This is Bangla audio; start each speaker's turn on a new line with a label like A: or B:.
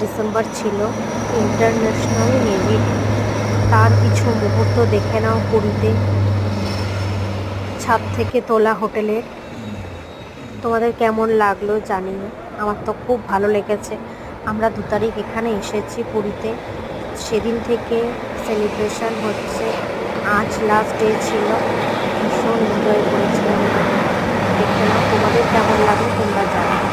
A: ডিসেম্বর ছিল ইন্টারন্যাশনাল নেভি ডে। তার কিছু মুহূর্ত দেখে নাও পুরীতে, ছাদ থেকে তোলা হোটেলের। তোমাদের কেমন লাগলো জানি না, আমার তো খুব ভালো লেগেছে। আমরা 2 তারিখ এখানে এসেছি পুরীতে, সেদিন থেকে সেলিব্রেশন হচ্ছে। আজ লাস্ট ডে ছিল, ভীষণ এনজয় করেছিলাম। দেখে নাও তোমাদের কেমন লাগলো তোমরা জানো।